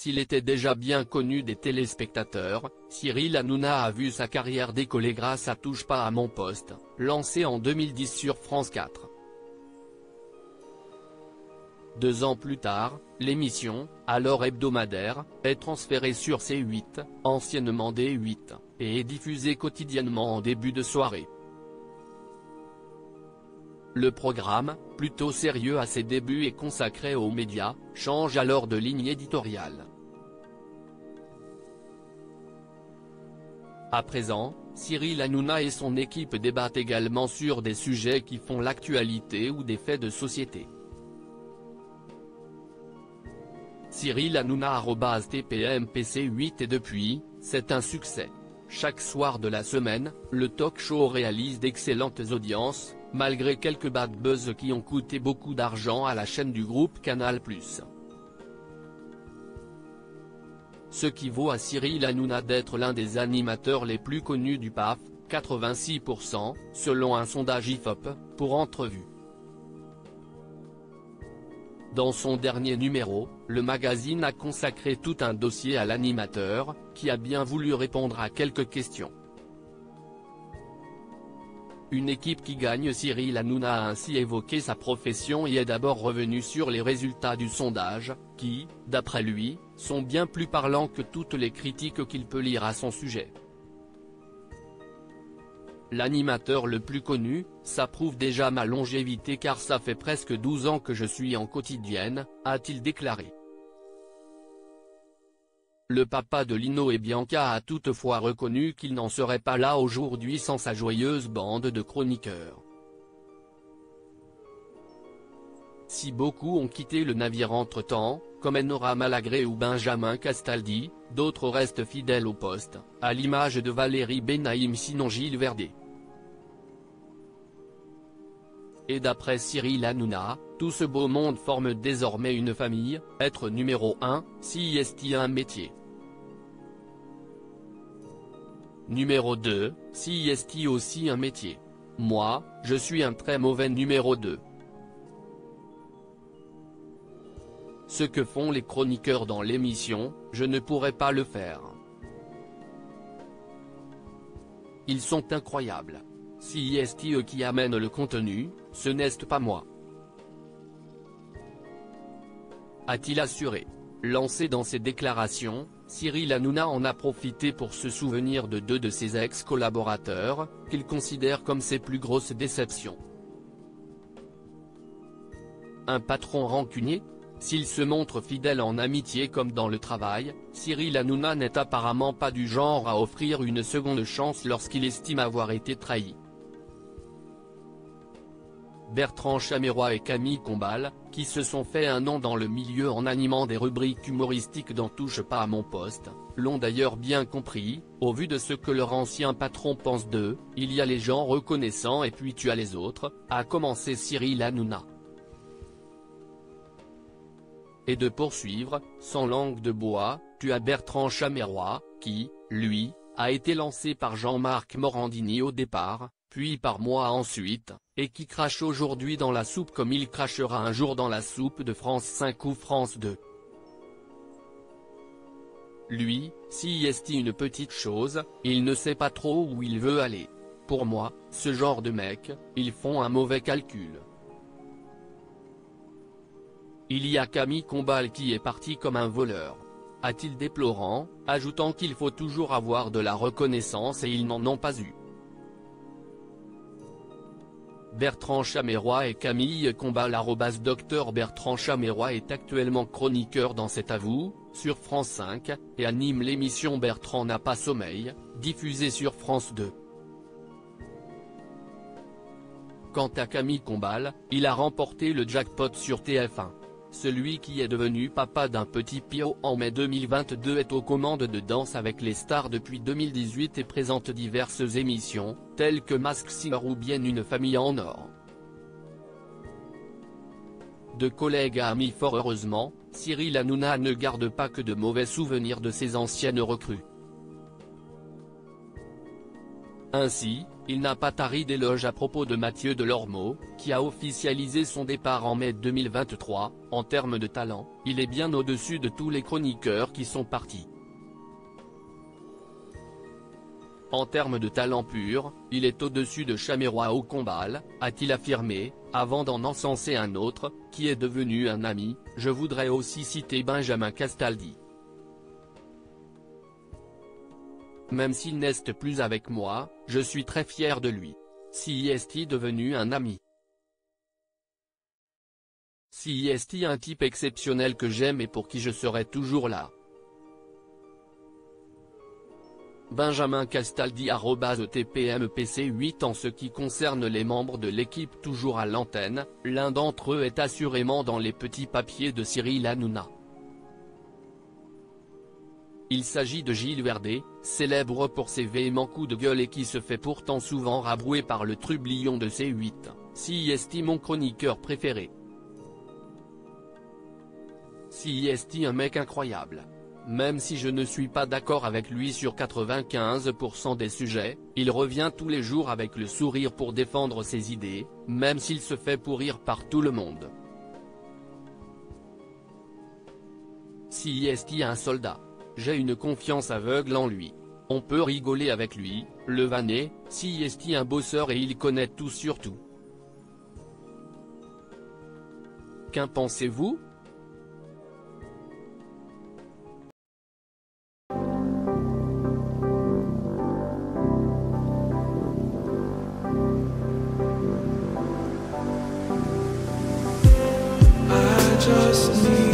S'il était déjà bien connu des téléspectateurs, Cyril Hanouna a vu sa carrière décoller grâce à Touche pas à mon poste, lancé en 2010 sur France 4. 2 ans plus tard, l'émission, alors hebdomadaire, est transférée sur C8, anciennement D8, et est diffusée quotidiennement en début de soirée. Le programme, plutôt sérieux à ses débuts et consacré aux médias, change alors de ligne éditoriale. À présent, Cyril Hanouna et son équipe débattent également sur des sujets qui font l'actualité ou des faits de société. Cyril Hanouna @TPMPC8 et depuis, c'est un succès. Chaque soir de la semaine, le talk-show réalise d'excellentes audiences, malgré quelques bad buzz qui ont coûté beaucoup d'argent à la chaîne du groupe Canal+. Ce qui vaut à Cyril Hanouna d'être l'un des animateurs les plus connus du PAF, 86%, selon un sondage IFOP, pour Entrevue. Dans son dernier numéro, le magazine a consacré tout un dossier à l'animateur, qui a bien voulu répondre à quelques questions. Une équipe qui gagne. Cyril Hanouna a ainsi évoqué sa profession et est d'abord revenu sur les résultats du sondage, qui, d'après lui, sont bien plus parlants que toutes les critiques qu'il peut lire à son sujet. L'animateur le plus connu, ça prouve déjà ma longévité car ça fait presque 12 ans que je suis en quotidienne, a-t-il déclaré. Le papa de Lino et Bianca a toutefois reconnu qu'il n'en serait pas là aujourd'hui sans sa joyeuse bande de chroniqueurs. Si beaucoup ont quitté le navire entre-temps, comme Enora Malagré ou Benjamin Castaldi, d'autres restent fidèles au poste, à l'image de Valérie Benaïm sinon Gilles Verdet. Et d'après Cyril Hanouna, tout ce beau monde forme désormais une famille, être numéro 1, si est un métier. Numéro 2, si est aussi un métier. Moi, je suis un très mauvais numéro 2. Ce que font les chroniqueurs dans l'émission, je ne pourrais pas le faire. Ils sont incroyables. Si est eux qui amènent le contenu, ce n'est pas moi. A-t-il assuré. Lancé dans ses déclarations, Cyril Hanouna en a profité pour se souvenir de 2 de ses ex-collaborateurs, qu'il considère comme ses plus grosses déceptions. Un patron rancunier ? S'il se montre fidèle en amitié comme dans le travail, Cyril Hanouna n'est apparemment pas du genre à offrir une seconde chance lorsqu'il estime avoir été trahi. Bertrand Chameroy et Camille Combal, qui se sont fait un nom dans le milieu en animant des rubriques humoristiques dans Touche pas à mon poste, l'ont d'ailleurs bien compris. Au vu de ce que leur ancien patron pense d'eux, il y a les gens reconnaissants et puis tu as les autres, a commencé Cyril Hanouna. Et de poursuivre, sans langue de bois, tu as Bertrand Chameroy, qui, lui, a été lancé par Jean-Marc Morandini au départ, puis par moi ensuite, et qui crache aujourd'hui dans la soupe comme il crachera un jour dans la soupe de France 5 ou France 2. Lui, si est une petite chose, il ne sait pas trop où il veut aller. Pour moi, ce genre de mecs, ils font un mauvais calcul. Il y a Camille Combal qui est parti comme un voleur. A-t-il déplorant, ajoutant qu'il faut toujours avoir de la reconnaissance et ils n'en ont pas eu. Bertrand Chameroy et Camille Combal @Dr Bertrand Chameroy est actuellement chroniqueur dans C'est à vous, sur France 5, et anime l'émission Bertrand n'a pas sommeil, diffusée sur France 2. Quant à Camille Combal, il a remporté le jackpot sur TF1. Celui qui est devenu papa d'un petit Pio en mai 2022 est aux commandes de Danse avec les stars depuis 2018 et présente diverses émissions, telles que Masked Singer ou bien Une famille en or. De collègues à amis fort heureusement, Cyril Hanouna ne garde pas que de mauvais souvenirs de ses anciennes recrues. Ainsi, il n'a pas tari d'éloges à propos de Mathieu Delormeau, qui a officialisé son départ en mai 2023, en termes de talent, il est bien au-dessus de tous les chroniqueurs qui sont partis. En termes de talent pur, il est au-dessus de Chameroy ou Combal, a-t-il affirmé, avant d'en encenser un autre, qui est devenu un ami. Je voudrais aussi citer Benjamin Castaldi. Même s'il n'est plus avec moi, je suis très fier de lui. Si est devenu un ami. Si est un type exceptionnel que j'aime et pour qui je serai toujours là. Benjamin Castaldi @TPMPC8. En ce qui concerne les membres de l'équipe toujours à l'antenne, l'un d'entre eux est assurément dans les petits papiers de Cyril Hanouna. Il s'agit de Gilles Verdé, célèbre pour ses véhéments coups de gueule et qui se fait pourtant souvent rabrouer par le trublion de C8, si est mon chroniqueur préféré. Si est un mec incroyable. Même si je ne suis pas d'accord avec lui sur 95% des sujets, il revient tous les jours avec le sourire pour défendre ses idées, même s'il se fait pourrir par tout le monde. Si est un soldat. J'ai une confiance aveugle en lui. On peut rigoler avec lui, le vanner, si est un bosseur et il connaît tout sur tout. Qu'en pensez-vous ? I just need